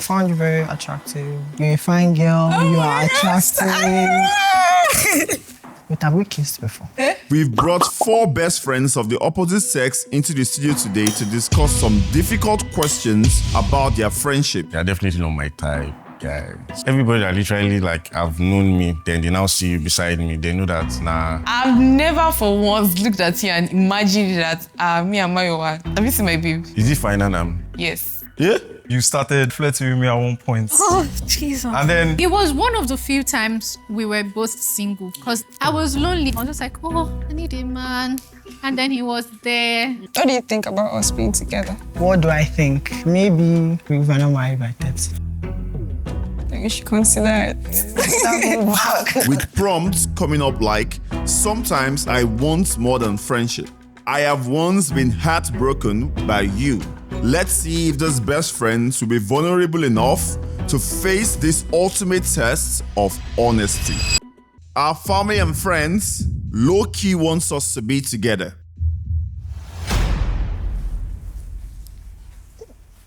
found you very attractive. You're a fine girl. You are attractive. But have we kissed before? We've brought 4 best friends of the opposite sex into the studio today to discuss some difficult questions about their friendship. They're definitely not my type, guys. Everybody that literally have known me, then they now see you beside me, they know that, nah. I've never for once looked at you and imagined that me and Mayowa. Have you seen my babe? Is it fine and Yes. Yeah? You started flirting with me at one point. Oh, Jesus. And then It was one of the few times we were both single because I was lonely. I was just like, oh, I need a man. And then he was there. What do you think about us being together? What do I think? Maybe we were not married by 30. You should consider it. With prompts coming up like, sometimes I want more than friendship. I have once been heartbroken by you. Let's see if those best friends will be vulnerable enough to face this ultimate test of honesty. Our family and friends low-key wants us to be together.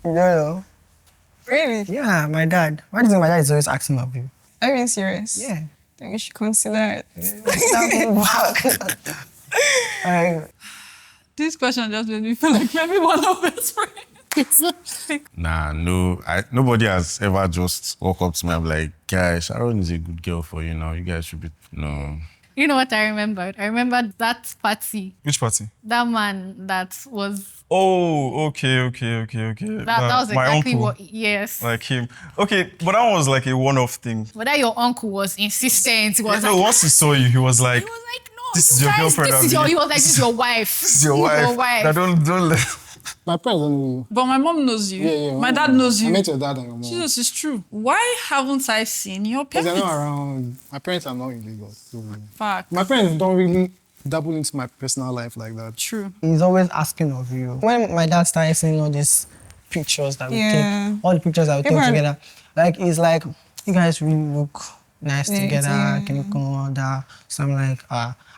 No. Really? Yeah, my dad. Why do you think my dad is always asking of you? Are you being serious? Yeah. Then you should consider it. This question just made me feel like maybe one of his friends. Nah, no. Nobody has ever just walked up to me and be like, guys, Sharon is a good girl for you now. You guys should be... No. You know what I remembered? I remembered that party. which party? That man that was... Oh, okay. That was my exactly uncle, what... Yes. like him. Okay, but that was like a one-off thing. But that your uncle was insistent. He was No, like... once he saw you, he was like, He was like, no, this you is your guys, girlfriend, This is your... Abi. He was like, this is your wife. this is your wife. Now don't let... My parents don't know you. But my mom knows you. Yeah. My dad knows I you. met your dad and your mom. Jesus, it's true. Why haven't I seen your Because they're parents? not around. My parents are not in Lagos. So Fuck. my parents don't really dabble into my personal life like that. True. He's always asking of you. When my dad started seeing all these pictures that we Yeah. take, all the pictures that we People take are- together, like, he's like, you guys really look nice Yeah, together. yeah. Can you come on that? So I'm like,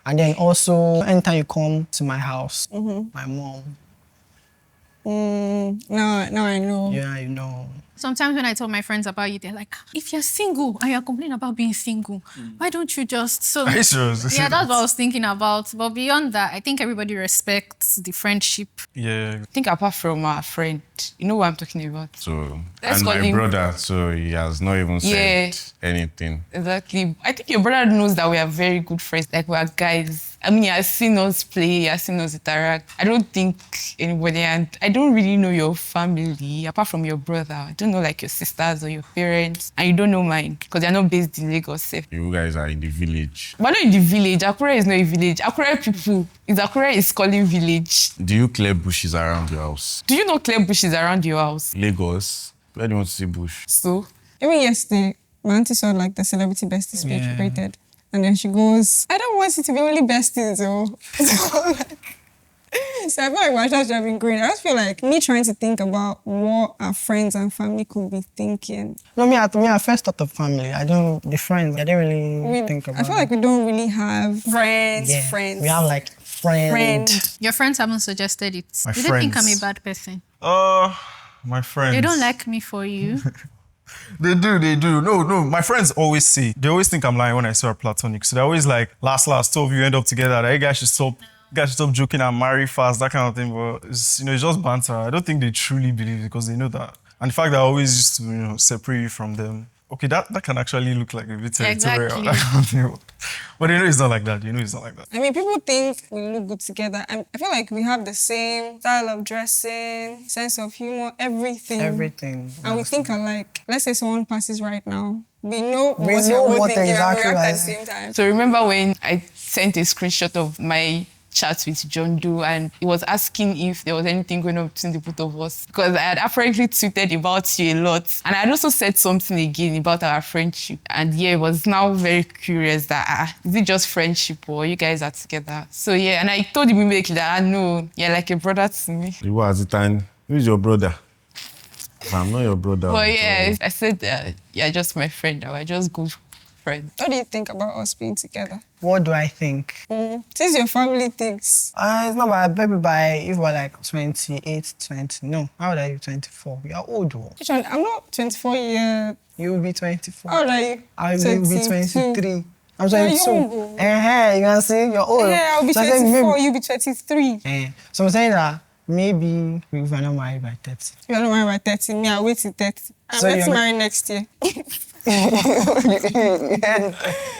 And then also, anytime you come to my house, my mom, Now I know. yeah, you know. Sometimes when I tell my friends about you, they're like, if you're single and you're complaining about being single, why don't you just... So, Are you serious? yeah, that's what I was thinking about. But beyond that, I think everybody respects the friendship. Yeah. I think apart from our friend, you know what I'm talking about? So, Let's and call my him- brother, so he has not even Yeah. said anything. Exactly. I think your brother knows that we are very good friends, like we are guys. I mean, he has seen us play, he has seen us interact. I don't think anybody, and I don't really know your family, apart from your brother. I don't know like your sisters or your parents, and you don't know mine, because they're not based in Lagos. Safe. You guys are in the village. But not in the village. Akure is not a village. Akure people, Akure is calling village. Do you clear bushes around your house? Do you know clear bushes around your house? Lagos? Where do you want to see bush? So, Even yesterday, my auntie saw like the celebrity besties page created. And then she goes, I don't want it to be only besties, though. So I feel like my church have been growing. I just feel like me trying to think about what our friends and family could be thinking. No, I first thought of family. The friends, I didn't really think about I feel like we don't really have friends. We have like friend. Your friends haven't suggested it. My They don't think I'm friends. a bad person. My friends. They don't like me for you. They do. No, my friends always say, they always think I'm lying when I say we're platonic. So they're always like, last, two of you end up together. That you guys should stop joking and marry fast, that kind of thing. But it's just banter. I don't think they truly believe it because they know that. And the fact that I always used to, separate you from them. Okay, that can actually look like a bit territorial. Exactly. That kind of thing. But you know it's not like that. I mean, people think we look good together. I feel like we have the same style of dressing, sense of humor, everything. Everything. And we think alike. Let's say someone passes right now. We know We what know we're what thinking and we exactly react at like- the same time. So remember when I sent a screenshot of my chat with John Doe and he was asking if there was anything going on between the both of us because I had apparently tweeted about you a lot and I had also said something again about our friendship and he was now very curious that is it just friendship or you guys are together? So yeah, and I told him immediately that no, you're like a brother to me. You were at the time, who's your brother? I'm not your brother. But yeah, I said you're just my friend. I just good friend. What do you think about us being together? What do I think? Since your family thinks. It's not bad. Maybe if we're like 28, 20. No, how old are you? 24. You're old, though. Which one? I'm not 24 yet. You will be 24. How old are you? I will be 23. I'm 22. young. You can see, you're old. Yeah, I'll be So I said 24, you'll be 23. So I'm saying that maybe if we're not married by 30. You're not married by 30, me, I'll wait till 30. I'm So going to you're marry next year. By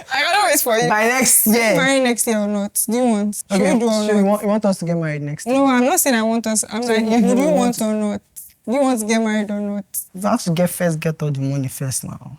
I gotta wait for you. next year. Marry next year or not? Do you want? Should Okay, we do or so not? you want us to get married next year? No, I'm not saying I want us. I'm saying, you do you want want or not? Do you want to get married or not? You have to get all the money first now.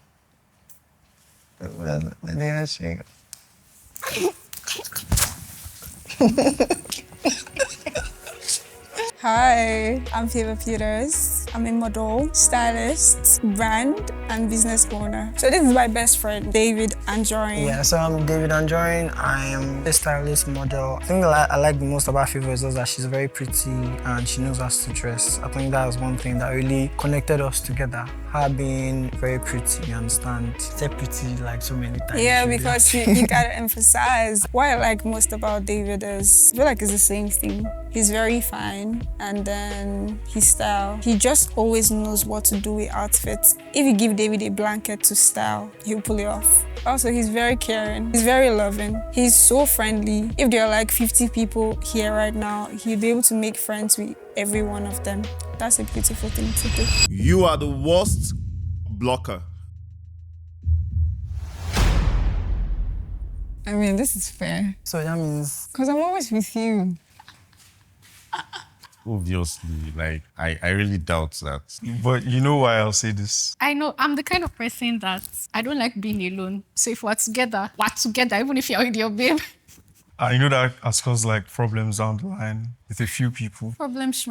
Hi, I'm Favor Peters. I'm a model, stylist, brand, and business owner. So this is my best friend, David Anjorin. Yeah, so I'm David Anjorin. I am a stylist model. I think I like the most about Favor is that she's very pretty and she knows how to dress. I think that was one thing that really connected us together. Her being very pretty, you understand? Say pretty like so many times. Yeah, because you gotta emphasize. What I like most about David is, I feel like it's the same thing. He's very fine, and then his style. He just always knows what to do with outfits. If you give David a blanket to style, he'll pull it off. Also, he's very caring. He's very loving. He's so friendly. If there are like 50 people here right now, he'll be able to make friends with every one of them. That's a beautiful thing to do. You are the worst blocker. I mean, this is fair. So that means... Because I'm always with you. Obviously, like, I really doubt that. But you know why I'll say this? I know I'm the kind of person that I don't like being alone. So if we're together, even if you're with your babe. I know that has caused like problems down the line with a few people. Problems,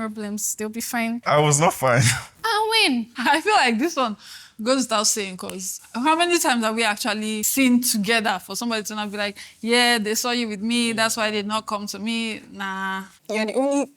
they'll be fine. I was not fine. I'll win. I feel like this one goes without saying, because how many times have we actually seen together for somebody to not be like, yeah, they saw you with me, that's why they did not come to me? Nah. You're the only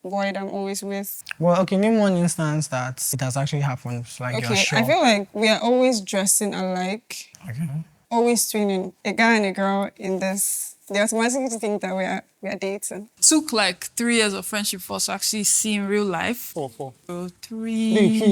boy that I'm always with. Well, okay, name one instance that it has actually happened. Like you're Okay, sure. I feel like we are always dressing alike. Okay. Always twinning. A guy and a girl in this. They automatically think that we are dating. Took like 3 years of friendship for us to actually see in real life. Four. So 3 years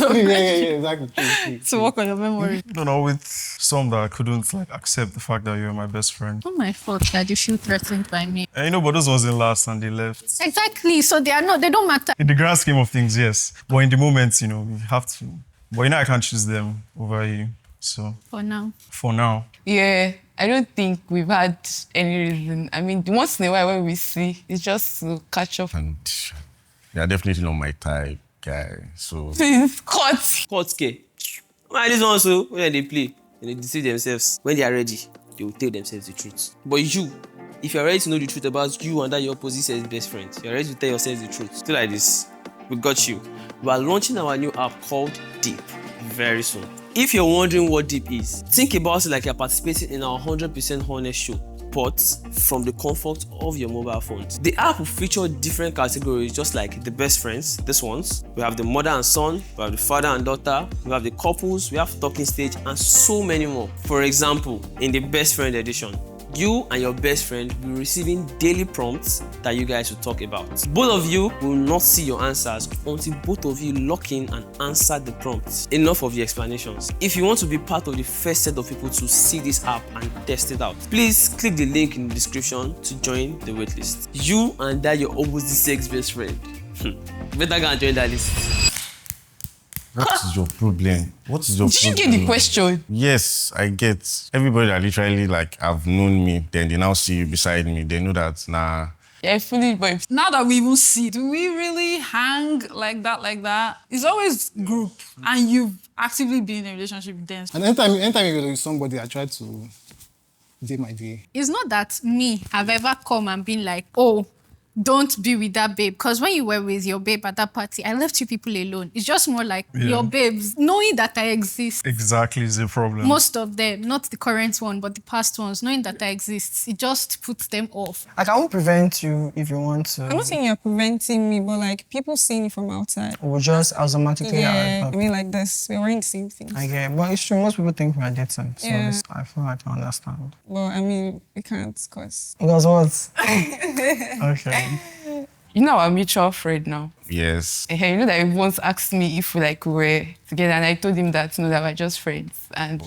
of Yeah, exactly. True. to work on your memory. You know, with some that couldn't like accept the fact that you're my best friend. Not my fault that you feel threatened by me. And you know, but those ones didn't last and they left. Exactly. So they don't matter. In the grand scheme of things, yes. But in the moment, you know, you have to. But you know, I can't choose them over you. So For now. for now. Yeah, I don't think we've had any reason. I mean, once in a while when we see, it's just to catch up. And you're definitely not my type, guy. So Please, cut. Hot care. Why this one also, when they play, and they deceive themselves. When they are ready, they will tell themselves the truth. But you, if you're ready to know the truth about you and that your opposite sex best friend, you're ready to tell yourself the truth. Still like this, we got you. We are launching our new app called Deep very soon. If you're wondering what Deep is, think about it like you're participating in our 100% honest show, but from the comfort of your mobile phones. The app will feature different categories, just like the best friends, this ones. We have the mother and son, we have the father and daughter, we have the couples, we have talking stage, and so many more. For example, in the best friend edition, you and your best friend will be receiving daily prompts that you guys will talk about. Both of you will not see your answers until both of you lock in and answer the prompts. Enough of the explanations. If you want to be part of the first set of people to see this app and test it out, please click the link in the description to join the waitlist. You and that your opposite sex best friend. Better go and join that list. what is your problem? What is your Did you problem? get the question? Yes, I get. Everybody that literally like have known me, then they now see you beside me. They know that nah. Yeah, fully, but Now that we even see, do we really hang like that? It's always group, and you've actively been in a relationship with them. And anytime you're with somebody, I try to day my day. It's not that me have ever come and been like, oh, don't be with that babe. Because when you were with your babe at that party, I left you people alone. It's just more like your babes, knowing that I exist. Exactly is the problem. Most of them, not the current one, but the past ones, knowing that I exist, it just puts them off. Like, I won't prevent you if you want to. I'm not saying you're preventing me, but like people seeing you from outside. We'll just automatically. Yeah, I mean like this. We're wearing the same things. I get it. But it's true, most people think we're dating. So Yeah. I feel like I understand. Well, I mean, we can't, because... Because what? Okay. You know our mutual friend now. Yes. You know that he once asked me if we were together, and I told him that that we're just friends. And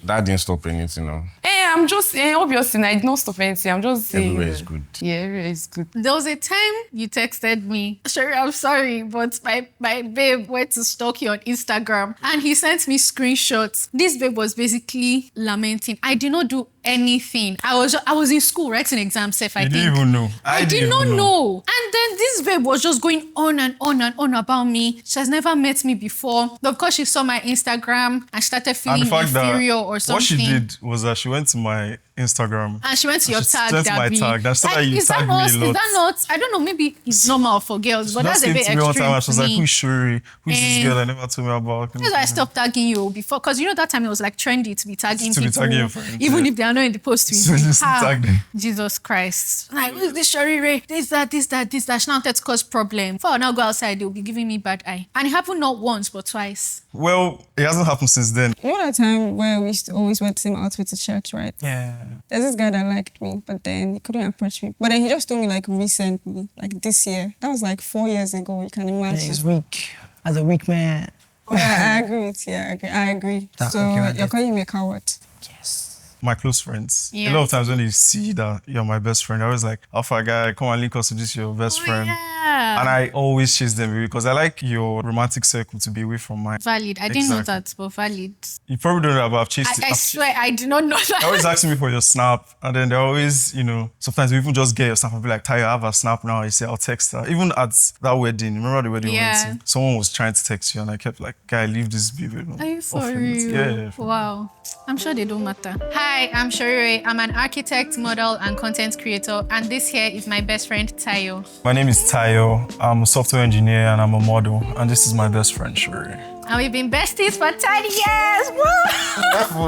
That didn't stop anything, no. I'm just obviously I did not stop anything. I'm just saying. Everywhere is good. Yeah, everywhere is good. There was a time you texted me, Sherry, I'm sorry, but my babe went to stalk you on Instagram and he sent me screenshots. This babe was basically lamenting. I did not do anything. I was in school writing exam safe, I think. You didn't even know. I did not know. And then this babe was just going on and on and on about me. She has never met me before. But of course, she saw my Instagram and started feeling inferior or something. What she did was that she went to my Instagram. And she went to your tag, went to my tag. That's why you tagged me a lot. Is that not? I don't know, maybe it's normal for girls, but that's a bit extreme one time, I was like, me. who's Shuri? Who's this girl? I never told me about. That's why I stopped tagging you before, because you know that time it was like trendy to be tagging To be people, tagging your friends, even if they are not in the post So with just tag them. Jesus Christ. Like, who's this Shuri Ray? This, that. She now wanted to cause problem. Before I now go outside, they'll be giving me bad eye. And it happened not once, but twice. Well, it hasn't happened since then. You know that time where we used to always wear the same outfit to church, right? Yeah. There's this guy that liked me, but then he couldn't approach me. But then he just told me like recently, like this year. That was like 4 years ago, you can imagine. He's weak. As a weak man. Yeah, I agree with you. I agree. So you're calling me a coward. Yes. My close friends. Yeah. A lot of times when you see that you're my best friend, I was like, Alpha guy, come and link us to this your best friend. Yeah. And I always chase them because I like your romantic circle to be away from mine. Valid. I didn't know that, but valid. You probably don't know, but I've chased it. I swear, I did not know that. They always ask me for your snap, and then they're always, sometimes we even just get your snap and be like, Tayo, I have a snap now. You say, I'll text her. Even at that wedding, remember the wedding we went to? Someone was trying to text you, and I kept like, guy, leave this baby. Are you for real? Yeah. Wow. I'm sure they don't matter. Hi, I'm Shorire. I'm an architect, model, and content creator, and this here is my best friend, Tayo. My name is Tayo. I'm a software engineer, and I'm a model, and this is my best friend, Shorire. And we've been besties for 10 years.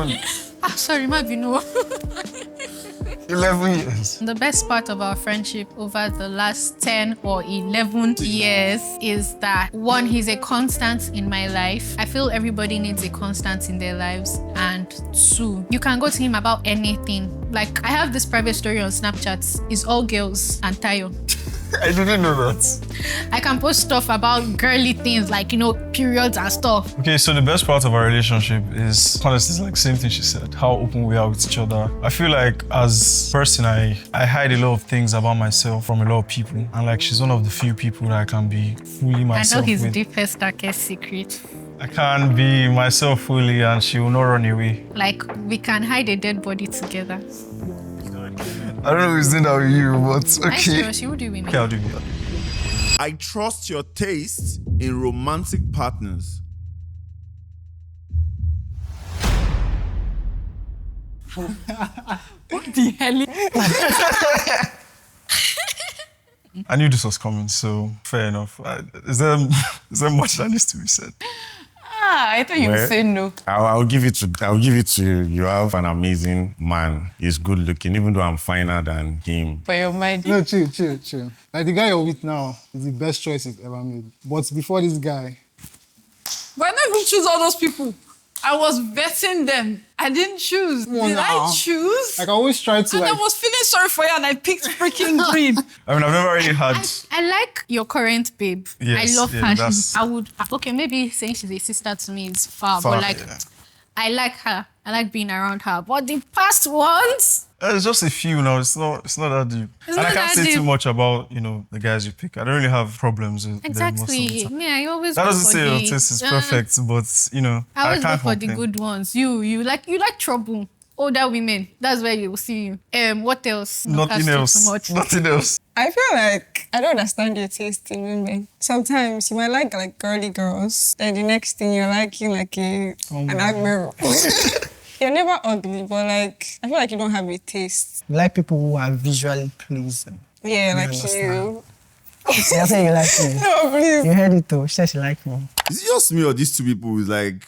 Woo! Sorry, maybe no. 11 years. The best part of our friendship over the last 10 or 11 years is that, one, he's a constant in my life. I feel everybody needs a constant in their lives. And two, you can go to him about anything. Like, I have this private story on Snapchat. It's all girls and Tayo. I didn't know that. I can post stuff about girly things like, periods and stuff. Okay, so the best part of our relationship is, honestly, it's like the same thing she said, how open we are with each other. I feel like as a person, I hide a lot of things about myself from a lot of people. And like, she's one of the few people that I can be fully myself I know his with. deepest, darkest secret. I can be myself fully and she will not run away. Like, we can hide a dead body together. I don't know who's doing that with you, but okay. I'm sure she will do with me. Okay, I'll do it. I trust your taste in romantic partners. What the hell? I knew this was coming, so fair enough. Is there much that needs to be said? I thought you would say no. I'll give it to you. You have an amazing man. He's good looking, even though I'm finer than him. For your mind. No, chill. Like, the guy you're with now is the best choice you've ever made. But before this guy... But I didn't even choose all those people. I was vetting them. I didn't choose. Did I choose? Like, I always try to, and I was feeling sorry for you and I picked freaking green. I mean, I've never really had... I like your current babe. Yes, I love yeah, her. I would... Okay, maybe saying she's a sister to me is far, but like... Yeah. I like her. I like being around her. But the past ones... It's just a few now. It's not that deep. And I can't say too much about, the guys you pick. I don't really have problems with them most of the Exactly. time. I always That go doesn't for say your the... taste is perfect, but, I always go can't for the complain. good ones. You like trouble. Older women. That's where you will see you. What else? Nothing Not else. too much. Nothing else. I feel like I don't understand your taste in women. Sometimes you might like girly girls, then the next thing you're liking like an admiral. You're never ugly, but I feel like you don't have a taste. I like people who are visually pleasing. Yeah, I like understand. you. Yeah, I say you like me. No, please. You heard it though. She said she liked me. Is it just me or these two people is like...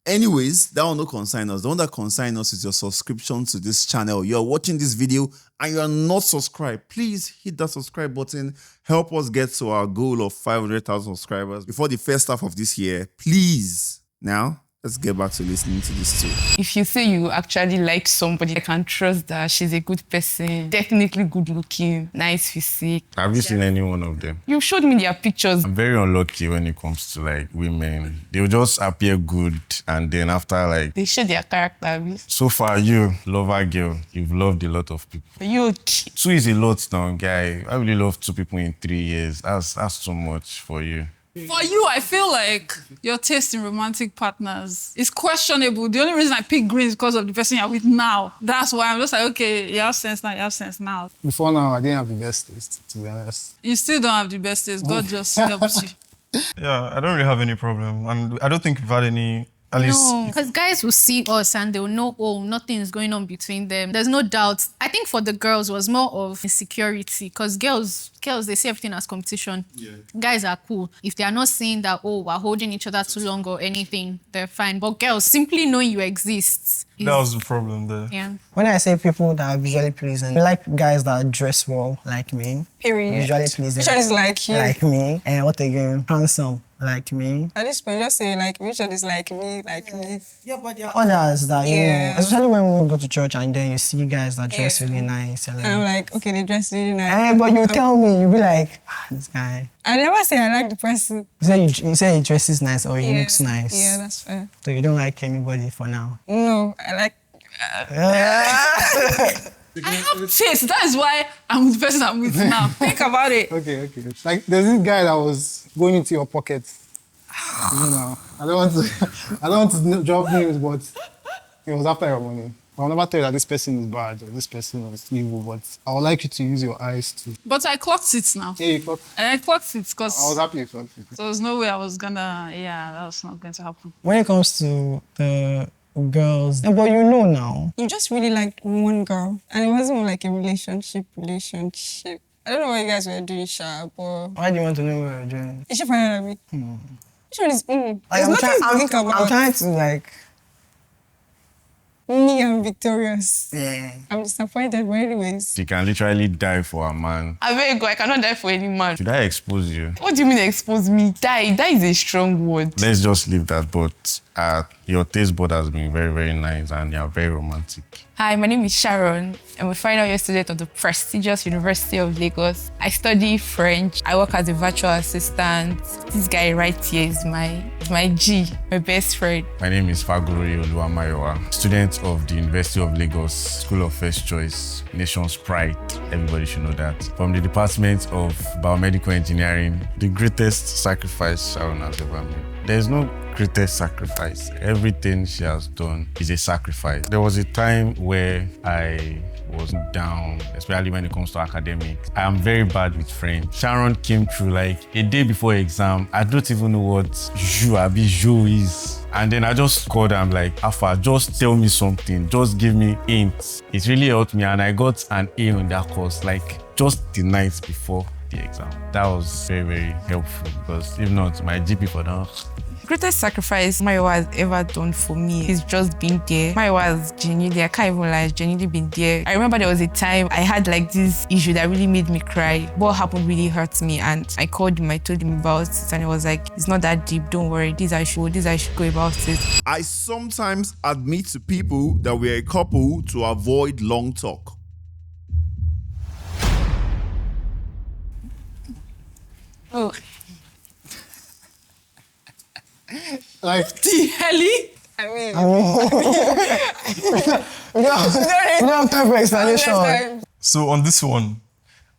Anyways, that will not consign us. The one that consign us is your subscription to this channel. You're watching this video and you're not subscribed. Please hit that subscribe button. Help us get to our goal of 500,000 subscribers before the first half of this year. Please. Now, let's get back to listening to this too. If you say you actually like somebody, I can trust that she's a good person, definitely good looking, nice physique. Have you seen any one of them? You showed me their pictures. I'm very unlucky when it comes to like women. They'll just appear good and then after like... They show their character. So far, you, lover girl, you've loved a lot of people. Are you okay? 2 is a lot now, guy. I really love 2 people in 3 years. That's too much for you. For you, I feel like your taste in romantic partners is questionable. The only reason I pick green is because of the person you're with now. That's why I'm just like, okay, you have sense now, you have sense now. Before now, I didn't have the best taste, to be honest. You still don't have the best taste. God just helps you. Yeah, I don't really have any problem. And I don't think we've had any, at least... No, because guys will see us and they'll know, oh, nothing is going on between them. There's no doubt. I think for the girls was more of insecurity because girls, they see everything as competition. Yeah. Guys are cool. If they are not saying that, oh, we're holding each other too long or anything, they're fine. But girls, simply knowing you exist. That was the problem there. Yeah. When I say people that are visually pleasing, I like guys that dress well, like me. Period. Visually pleasing. Which one is like you? Like me. And what again? Handsome, like me. At this point, just say like, which one is like me, like me. Yeah, but there are others that, you know, especially when we go to church and then you see guys that dress really nice. And, And I'm like, okay, they dress really nice. but you tell me, you be like, this guy. I never say I like the person. You say he dresses nice or he looks nice. Yeah, that's fair. So you don't like anybody for now? No, I like... I have taste. That is why I'm with the person I'm with now. Think about it. Okay. Like, there's this guy that was going into your pocket. You know, I don't want to drop names, but it was after your money. I'll never tell you that this person is bad or this person is evil, but I would like you to use your eyes to... But I clocked it now. Yeah, you clocked it. And I clocked it because... I was happy you clocked it. So there's no way I was gonna... Yeah, that was not going to happen. When it comes to the girls, but you know now. You just really liked one girl, and it wasn't like a relationship. I don't know what you guys were doing, Sha, but... Why do you want to know what you're doing? You should find out me. Which one is... There's I'm nothing to think about. I'm trying to like... Me, I'm victorious. Yeah. I'm disappointed, but anyways. She can literally die for a man. I very go. I cannot die for any man. Should I expose you? What do you mean expose me? Die. Die is a strong word. Let's just leave that. But your taste board has been very, very nice and you're very romantic. Hi, my name is Sharon. I'm a final year student of the prestigious University of Lagos. I study French. I work as a virtual assistant. This guy right here is my G, my best friend. My name is Faguri Mayowa, student of the University of Lagos, School of First Choice, Nation's Pride. Everybody should know that. From the Department of Biomedical Engineering, the greatest sacrifice Sharon has ever made. There's no greatest sacrifice. Everything she has done is a sacrifice. There was a time where I was down, especially when it comes to academics. I am very bad with French. Sharon came through like a day before exam. I don't even know what jo is. And then I just called her, I'm like, Alpha, just tell me something. Just give me hints. It really helped me and I got an A on that course, like just the night before the exam. That was very, very helpful because if not, my GP for now. Greatest sacrifice Mayowa has ever done for me is just being there. Mayowa has genuinely, I can't even lie, has genuinely been there. I remember there was a time I had like this issue that really made me cry. What happened really hurt me and I called him, I told him about it and it was like, it's not that deep, don't worry, this I should go about it. I sometimes admit to people that we're a couple to avoid long talk. Oh. Like... The helly? I mean... We don't have time for explanation. So on this one,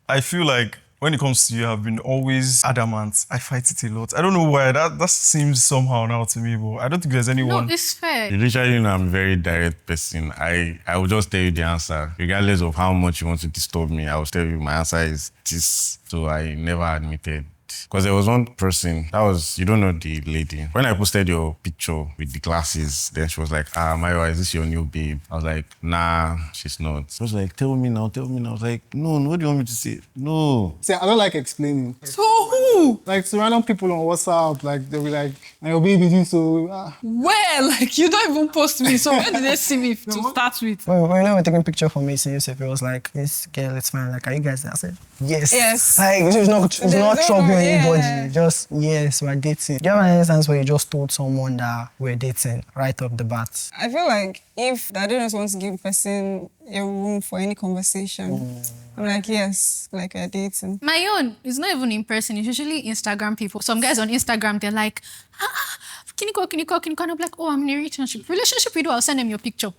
I feel like when it comes to you, I've been always adamant. I fight it a lot. I don't know why. That seems somehow now to me, but I don't think there's anyone. No, it's fair. Literally, I'm a very direct person. I will just tell you the answer. Regardless of how much you want to disturb me, I will tell you my answer is this. So I never admitted Because there was one person, you don't know the lady. When I posted your picture with the glasses, then she was like, Mayowa, is this your new babe? I was like, nah, she's not. She was like, tell me now. I was like, no, what do you want me to say? No. See, I don't like explaining. So who? Like, to random people on WhatsApp, like, they'll be like, my baby did so. Where? Like, you don't even post me. So where did they see me to start with? When we were taking a picture for me, Yusuf, it was like, this girl, it's fine. Like, are you guys there? I said, yes. Yes. Like, it's not troubling anybody. Yeah. Just, yes, we're dating. Do you have an instance where you just told someone that we're dating right off the bat? I feel like if I don't just want to give a person a room for any conversation, I'm like, yes, like we're dating. My own is not even in person. It's usually Instagram people. Some guys on Instagram, they're like, can you go? And I'm like, oh, I'm in a relationship. Relationship with you, I'll send them your picture.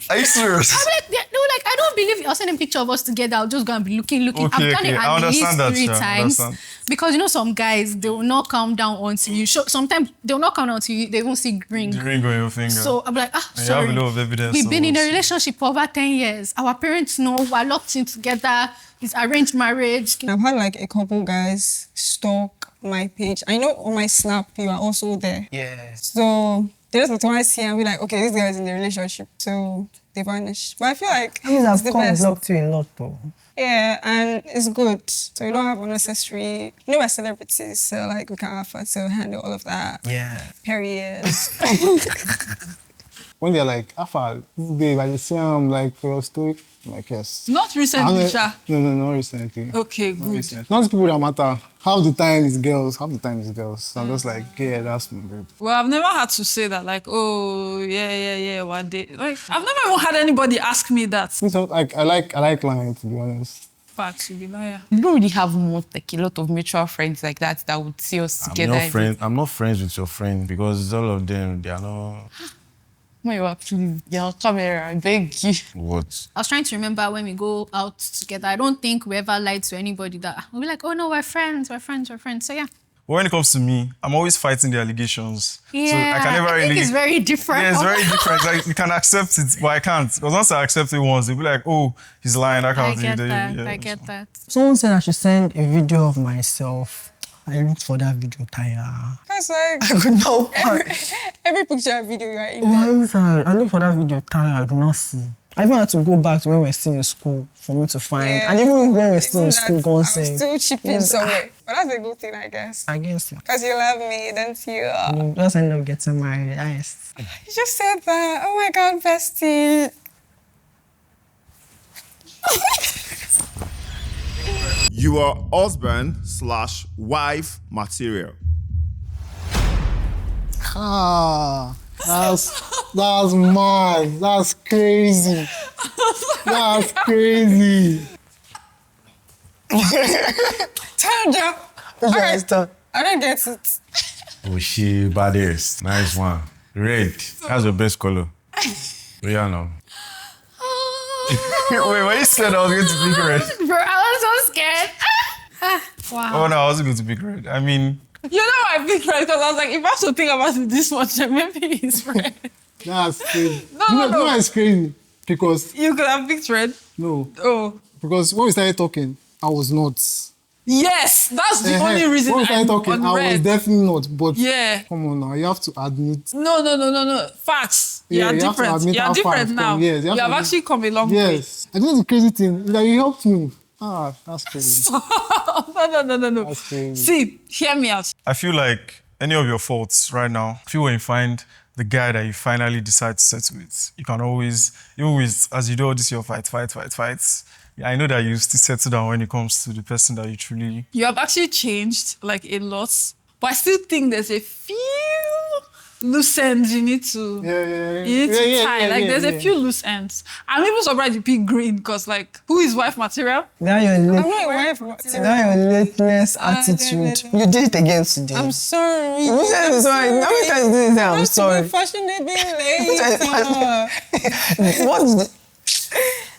Are you serious? I'm like, no, like, I don't believe I'll send them a picture of us together. I'll just go and be looking. Okay, I've done it I at least understand that, 3 yeah, I times. understand. Because, you know, some guys, they will not calm down until you show. Sometimes they will not calm down until they won't see ring. The ring on your finger. So I'm like, And sorry. you have a lot of evidence. We've been of in a us. relationship for over 10 years. Our parents know we're locked in together. It's arranged marriage. I've had like a couple guys stalk my page. I know on my Snap, you are also there. Yeah. So they just want to see and be like, okay, this guy is in a relationship. So they vanish. But I feel like I mean, it's I've the come best. blocked you a lot, though. Yeah, and it's good. So you don't have unnecessary... You know, we're celebrities, so like we can afford to handle all of that. Yeah. Period. When they're like, Alpha, this babe, I just see him, like, for your story. I'm like, yes. Not recently, Sha. No, not recently. Okay, Not good. recently. Not the people that matter. Half the time it's girls, half the time it's girls. So I'm just like, yeah, that's my babe. Well, I've never had to say that, like, oh, yeah, one day. Like, I've never even had anybody ask me that. So, like, I like lying, to be honest. Facts, you be liar. We don't really have much, like a lot of mutual friends like that would see us together. I'm not friends with your friend because all of them, they are not... Mayowa, please, your camera, I beg you. What? I was trying to remember when we go out together. I don't think we ever lied to anybody that we'll be like, oh no, we're friends. So yeah. But when it comes to me, I'm always fighting the allegations. Yeah, So I can never I think really... it's very different. Yeah, it's very different. Like, you can accept it, but I can't. Because once I accept it once, they'll be like, oh, he's lying, that kind I of thing. get Then, that. yeah. I get that. Someone said I should send a video of myself. I looked for that video, Taya. That's like... I could not Every picture and video you are in. I looked for that video, Taya. I could not see. I even had to go back to when we were still in school for me to find. Yeah. And even when we were still in Isn't school, that- God I'm save. still chipping somewhere. But that's a good thing, I guess. I guess Because you love me, don't you? you just end up getting married. Yes. You just said that. Oh my God, bestie. You are husband/wife material. That's mad. That's crazy. That's crazy. Turn down. I don't get it. Oh, she baddest. Nice one. Red. That's your best color. Yeah, no. Wait, were you scared I was going to pick red? Bro, I was so scared. Wow. Oh, no, I wasn't going to pick red. I mean... You know I picked red because I was like, if I have to think about it this much, then maybe it's red. That's crazy. No, you no, know why it's crazy? Because, You could have picked red. no, Oh. because when we started talking, I was not. Yes, that's the only reason When we started I'm talking, on I was red. definitely not. But Yeah. come on now, you have to admit. No. Facts. Yeah, You're you have to different. admit You're how far different I've now. come. Yes, you You have have to admit- actually come a long way. Yes. I think the crazy thing is that you helped me. That's crazy. No. That's crazy. See, hear me out. I feel like any of your faults right now, I feel when you find the guy that you finally decide to settle with, you can always, even with, as you do all this, your fights. Yeah, I know that you still settle down when it comes to the person that you truly... You have actually changed like a lot, but I still think there's a few loose ends you need to tie. There's a few loose ends. I'm even surprised you picked green because like, who is wife material? Now your I'm not your wife. now your lateness attitude. You did it again today. I'm sorry. You said I'm sorry. How many times did you say I'm sorry? Fashionably late. What's the...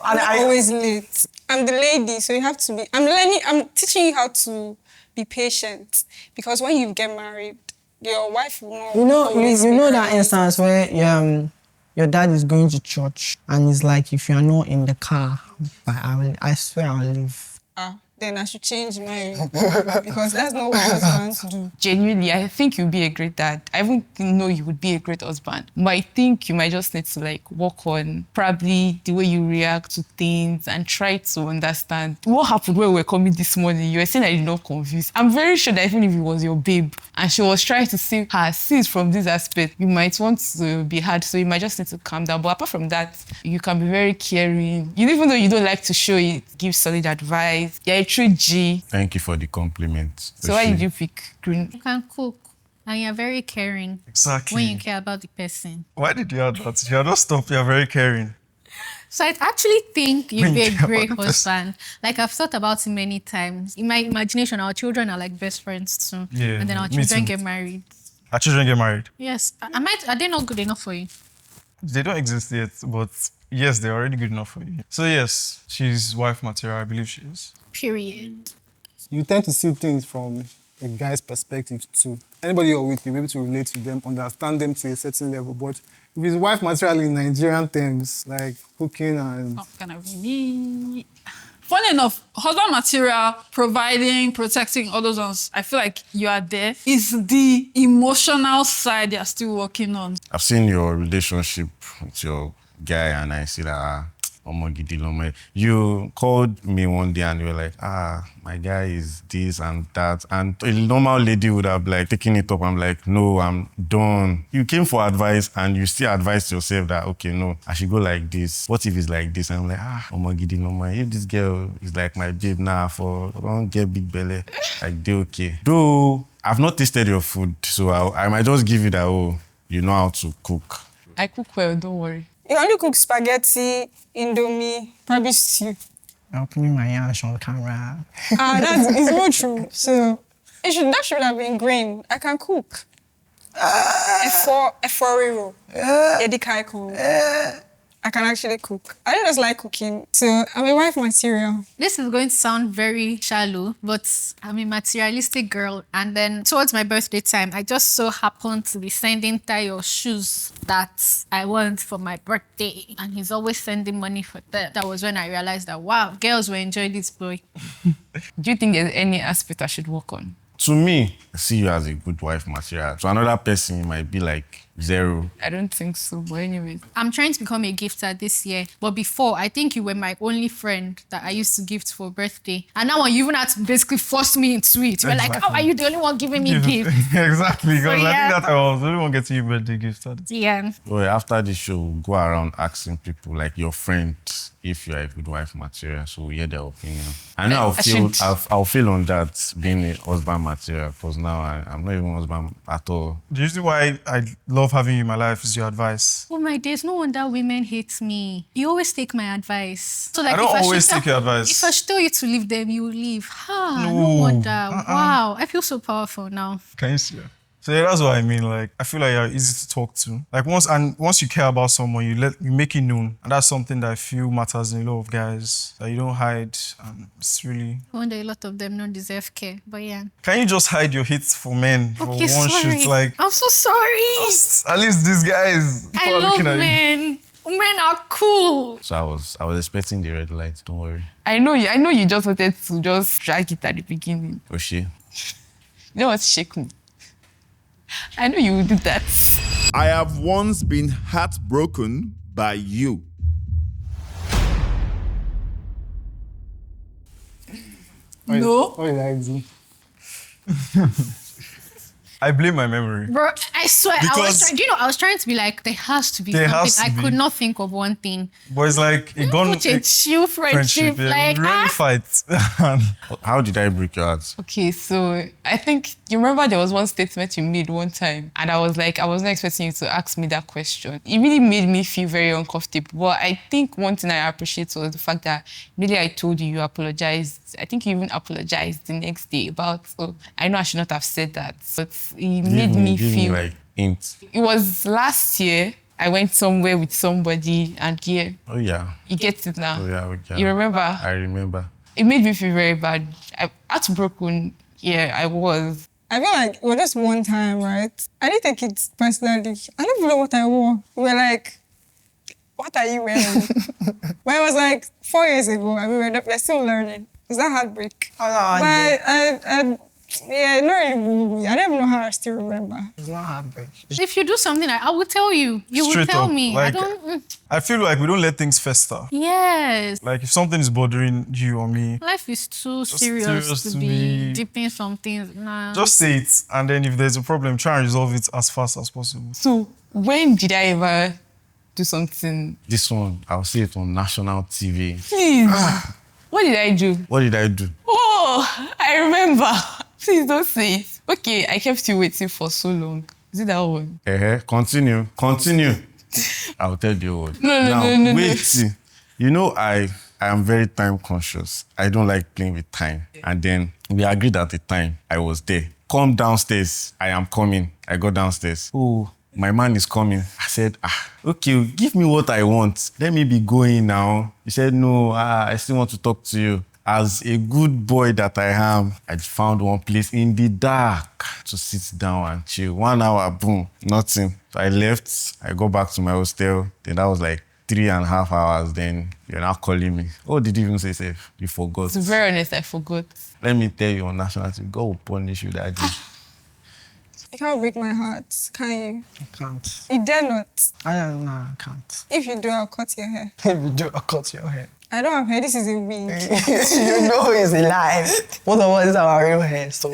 I'm always late. I'm the lady, so you have to be. I'm teaching you how to be patient because when you get married, your wife will not. You know always be that right. instance where your dad is going to church and he's like, if you are not in the car, I swear I'll leave. Then then I should change mine because that's not what husbands do. Genuinely, I think you'd be a great dad. I even know you would be a great husband. But I think you might just need to like work on probably the way you react to things and try to understand what happened when we were coming this morning. You were saying I did not confuse. I'm very sure that even if it was your babe and she was trying to see her sees from this aspect, you might want to be hard. So you might just need to calm down. But apart from that, you can be very caring. Even though you don't like to show it, give solid advice. You're a true G. Thank you for the compliment. So why did you pick green? You can cook. And you're very caring Exactly. when you care about the person. Why did you add that? You're not stop. You're very caring. So I actually think you'd When be you a care great about the person. husband. Like I've thought about it many times. In my imagination, our children are like best friends too. Yeah, And then our me children too. get married. Our children get married. Yes. Are they not good enough for you? They don't exist yet, but yes, they're already good enough for you. So yes, she's wife material. I believe she is. Period. You tend to see things from a guy's perspective too. Anybody you're with, you'll be able to relate to them, understand them to a certain level. But if it's wife material in Nigerian terms, like cooking and... Oh, can I be me? Funny enough, husband material, providing, protecting, all those ones, I feel like you are there. It's the emotional side you're still working on. I've seen your relationship with your guy and I see that, you called me one day and you were like, my guy is this and that. And a normal lady would have like taken it up. I'm like, no, I'm done. You came for advice and you still advised yourself that, okay, no, I should go like this. What if it's like this? And I'm like, if this girl is like my babe now don't get big belly, like they okay. Though I've not tasted your food, so I might just give you that, you know how to cook. I cook well, don't worry. You only cook spaghetti, indomie, probably stew. I'll put my hands on camera. It's not true. So that should have been green. I can cook. Eforiro. Edikaiko. I can actually cook. I just like cooking. So I'm a wife material. This is going to sound very shallow, but I'm a materialistic girl. And then towards my birthday time, I just so happened to be sending Tayo shoes that I want for my birthday. And he's always sending money for them. That was when I realized that, wow, girls will enjoy this boy. Do you think there's any aspect I should work on? To me, I see you as a good wife material. To another person, it might be like 0. I don't think so, but anyways. I'm trying to become a gifter this year. But before, I think you were my only friend that I used to gift for birthday. And now you even had to basically force me into it. You were like, how are you the only one giving me gifts? Exactly, because So, I yeah. think that I was the only one getting you birthday gifts. Yeah. Well, after the show, we'll go around asking people, like your friends, if you're a good wife material, so we hear their opinion. I know I'll feel on that being a husband material, because now I'm not even husband at all. The reason why I love having you in my life is your advice. Oh my days, no wonder women hate me. You always take my advice. So like I don't if always should take your advice. If I should tell you to leave them, you will leave. No No. wonder. Wow, I feel so powerful now. Can you see her? So yeah, that's what I mean. Like, I feel like you're easy to talk to. Like once you care about someone, you make it known, and that's something that I feel matters in a lot of guys. That you don't hide, and it's really. I wonder a lot of them don't deserve care, but yeah. Can you just hide your hate for men for Okay, one sorry. shoot? Like, I'm so sorry. at least these guys. I people are love looking at you. men. Men are cool. So I was expecting the red light, don't worry. I know you just wanted to just drag it at the beginning. Oshie. You know what? Shake me. I know you will do that. I have once been heartbroken by you. No. What did I do? I blame my memory. Bro, I swear, Because- I was trying to be like, there has to be There something. has to I be. could not think of one thing. But it's like a gun Such a chill friendship. yeah, Like, we really fight. How did I break your heart? Okay, so I think you remember there was one statement you made one time, and I was not expecting you to ask me that question. It really made me feel very uncomfortable. But I think one thing I appreciate was the fact that really I told you apologized. I think you even apologized the next day about. So I know I should not have said that, but it made me Give feel. like hints. It was last year. I went somewhere with somebody, and yeah, Oh yeah. you get it now. Oh yeah. Okay. You remember? I remember. It made me feel very bad. I heartbroken. Yeah, I was. I feel like it was just one time, right? I didn't take it personally. I don't even know what I wore. We were like, what are you wearing? But it was like 4 years ago, and we're still learning. Is that heartbreak? Oh, no, Yeah, not really. I don't even know how I still remember. it's not heartbreak. If you do something, I will tell you. You will Straight tell up, me. like- I don't. I feel like we don't let things fester. Yes. Like if something is bothering you or me, Life is too Just serious serious to to be be- deep in some things. Nah. just say it. And then if there's a problem, try and resolve it as fast as possible. So when did I ever do something? This one, I'll see it on national TV. Please. What did I do? What did I do? Oh, I remember. Please don't say it. Okay, I kept you waiting for so long. Is it that one? Continue. I'll tell you what. No, wait. You know, I am very time conscious. I don't like playing with time. And then we agreed at the time I was there. Come downstairs. I am coming. I go downstairs. Oh, my man is coming. I said, okay, give me what I want. Let me be going now. He said, no, I still want to talk to you. As a good boy that I am, I found one place in the dark to sit down and chill. 1 hour, boom, nothing. So I left, I go back to my hostel. Then that was like 3.5 hours. Then you're now calling me. Oh, did you even say safe? You forgot. To be very honest, I forgot. Let me tell you on national TV, God will punish you that day. You can't break my heart, can you? I can't. You dare not. I don't know, I can't. If you do, I'll cut your hair. If you do, I'll cut your hair. I don't have hair. This is a wig. You know it's a lie. Both of us have our real hair, so.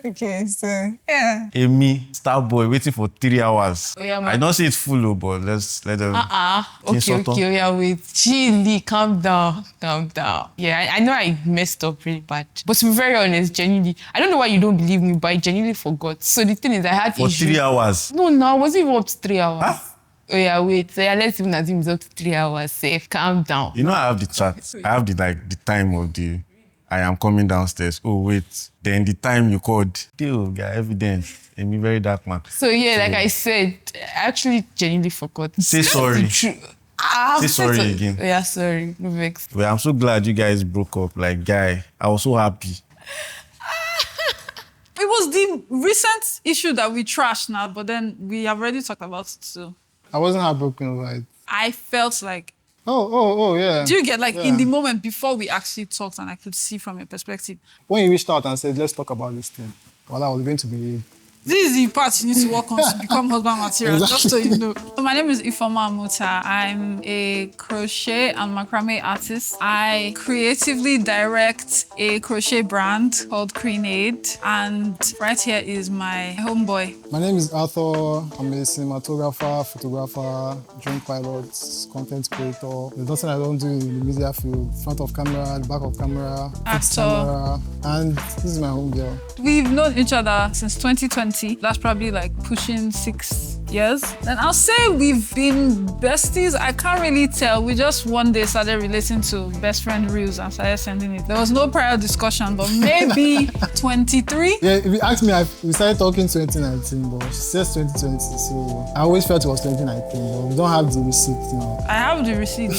Okay, so yeah. Me, star boy, waiting for 3 hours. Oh, yeah, man. I don't say it's full, but let's let them. Okay, yeah, wait. Chili, calm down. Yeah, I know I messed up really bad. But to be very honest, genuinely, I don't know why you don't believe me, but I genuinely forgot. So the thing is, I had For 3 hours. No, I wasn't even up to 3 hours. Huh? Oh yeah, wait. So yeah, let's even assume it's up to 3 hours. Safe, calm down. You know, I have the chat. I have the time of the. I am coming downstairs. Oh wait. Then the time you called. Deal, guy, evidence. And me very dark man. So yeah, like I said, I actually genuinely forgot. Say sorry. Say sorry again. Yeah, sorry. No vex. Well, I'm so glad you guys broke up. Like, guy, I was so happy. It was the recent issue that we trashed now, but then we have already talked about it too. I wasn't heartbroken over it. I felt like, Oh, yeah. do you get like Yeah. in the moment before we actually talked and I could see from your perspective, When you reached out and said, let's talk about this thing, well, I was going to be... this is the part you need to work on to become husband material, just so you know. So my name is Ifeoma Amuta. I'm a crochet and macrame artist. I creatively direct a crochet brand called Crenade. And right here is my homeboy. My name is Arthur. I'm a cinematographer, photographer, drone pilot, content creator. There's nothing I don't do in the media field. Front of camera, the back of camera, fixed Actor. camera. And this is my home girl. We've known each other since 2020. That's probably like pushing 6 years. And I'll say we've been besties. I can't really tell. We just one day started relating to best friend reels and started sending it. There was no prior discussion, but maybe 23. Yeah, if you ask me, we started talking 2019, but she says 2020, so I always felt it was 2019, but we don't have the receipt now. I have the receipt.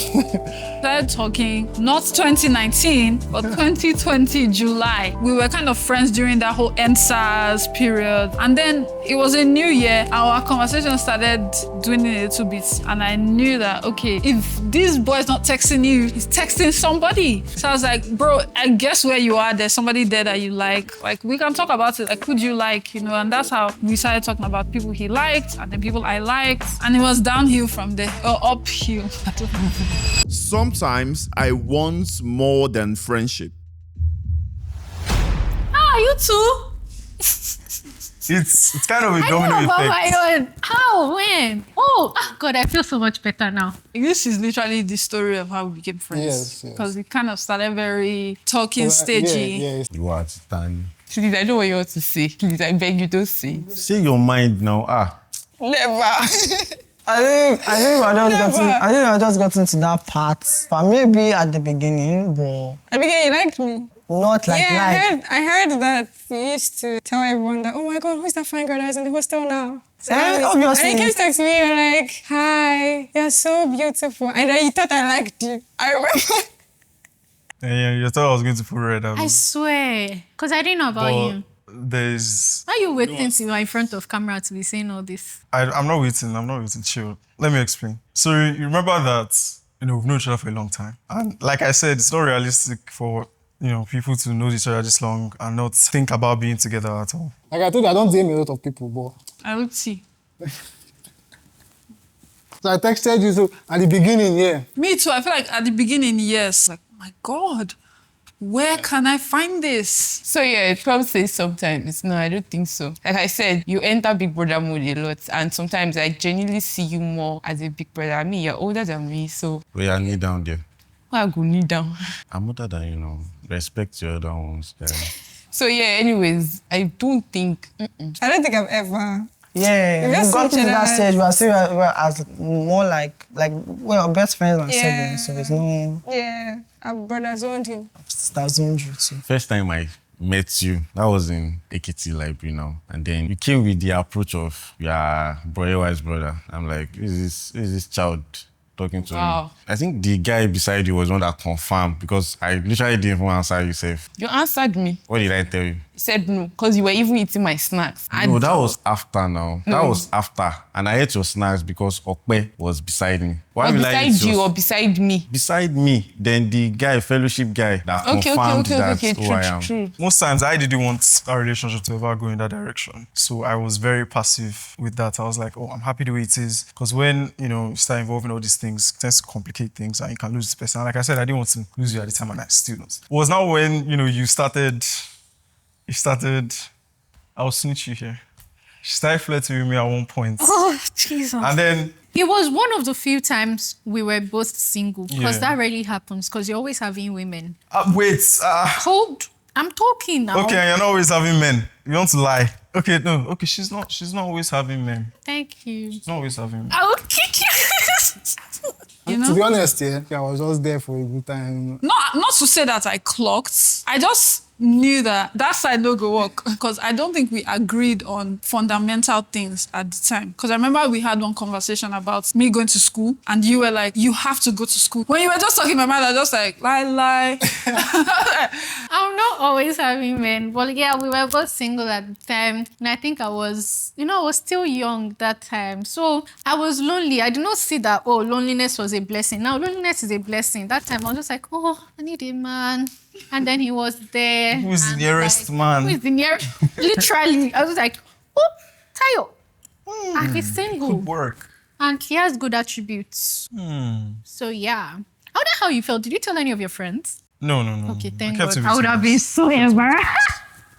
Started talking, not 2019, but 2020 July. We were kind of friends during that whole NSAS period. And then it was a new year. Our conversation started doing it a little bit. And I knew that, okay, if this boy's not texting you, he's texting somebody. So I was like, bro, I guess where you are, there's somebody there that you like. Like, we can talk about it. Like, who'd you like, you know? And that's how we started talking about people he liked and the people I liked. And it was downhill from there, or uphill. I don't know. Sometimes I want more than friendship. You too? It's kind of a I domino know about effect. my own. How? When? God, I feel so much better now. This is literally the story of how we became friends. Yes, yes. Because we kind of started very talking stagey. Yeah. You are Titanic. Please, I know what you want to say. Please, I beg you, don't say. Say your mind now. Never. I think I just gotten to that part. But maybe at the beginning, but At the beginning, you liked me. not like Yeah, I heard that you used to tell everyone that, oh my God, who's that fine girl that's in the hostel now? So obviously. And he came to me and like, hi, you're so beautiful. And then you thought I liked you. I remember. Yeah, you thought I was going to put red. I swear. Because I didn't know about you. There's... Why are you waiting till you're in front of camera to be saying all this? I'm not waiting, chill. Let me explain. So you remember that, we've known each other for a long time. And like I said, it's not realistic for people to know each other this long and not think about being together at all. Like I told you, I don't DM a lot of people, but I look see. so I texted you. So at the beginning, yeah. Me too. I feel like at the beginning, yes. Like, my God, where can I find this? So yeah, it probably says sometimes. No, I don't think so. Like I said, you enter Big Brother mode a lot, and sometimes I genuinely see you more as a big brother. I mean, you're older than me, so We are knee down there. why I go kneel down? I'm older than you. Respect your other ones. So yeah, anyways, I don't think. I don't think I've ever. Yeah, We we just got to each that other. stage. We are still as more like we're best friends and Yeah. siblings. So it's no Yeah, our brothers owned him. that's own too. First time I met you, that was in Ekiti Library and then you came with the approach of your Mayowa's brother. I'm like, who is this child talking to Wow. me? I think the guy beside you was one that confirmed because I literally didn't even answer you, safe. You answered me. What did I tell you? You said no, because you were even eating my snacks. No, that was after now. That No. was after. And I ate your snacks because Okpe was beside me. Why Or will I eat beside you yours? or beside me. Beside me, then the guy, fellowship guy, that confirmed that who I am. True. Most times I didn't want our relationship to ever go in that direction. So I was very passive with that. I was like, oh, I'm happy the way it is. Because when, you start involving all these things, it tends to complicate things and you can lose this person. And like I said, I didn't want to lose you at the time and I still don't. It was now when, you started, I'll snitch you here. She started flirting with me at one point. Oh, Jesus. And then It was one of the few times we were both single because Yeah. that rarely happens because you're always having women. wait, Hold, I'm talking now. okay, you're not always having men. You want to lie. Okay, no, okay, she's not always having men. Thank you. She's not always having men. I will kick you. To be honest, yeah, I was just there for a good time. Not to say that I clocked. I just knew that side no go work because I don't think we agreed on fundamental things at the time. Because I remember we had one conversation about me going to school and you were like, you have to go to school. When you were just talking, my mind, I was just like, lie. I'm not always having men, but yeah, we were both single at the time. And I think I was still young that time. So I was lonely. I did not see that, loneliness was a blessing. Now, loneliness is a blessing. That time I was just like, I need a man. And then he was there. Who is the and nearest man? Who is the nearest? Literally, I was like, Tayo. And he's single. Good work. And he has good attributes. So yeah. I wonder how you felt. Did you tell any of your friends? No. Okay, thank kept God. it I would between have us. been so embarrassed.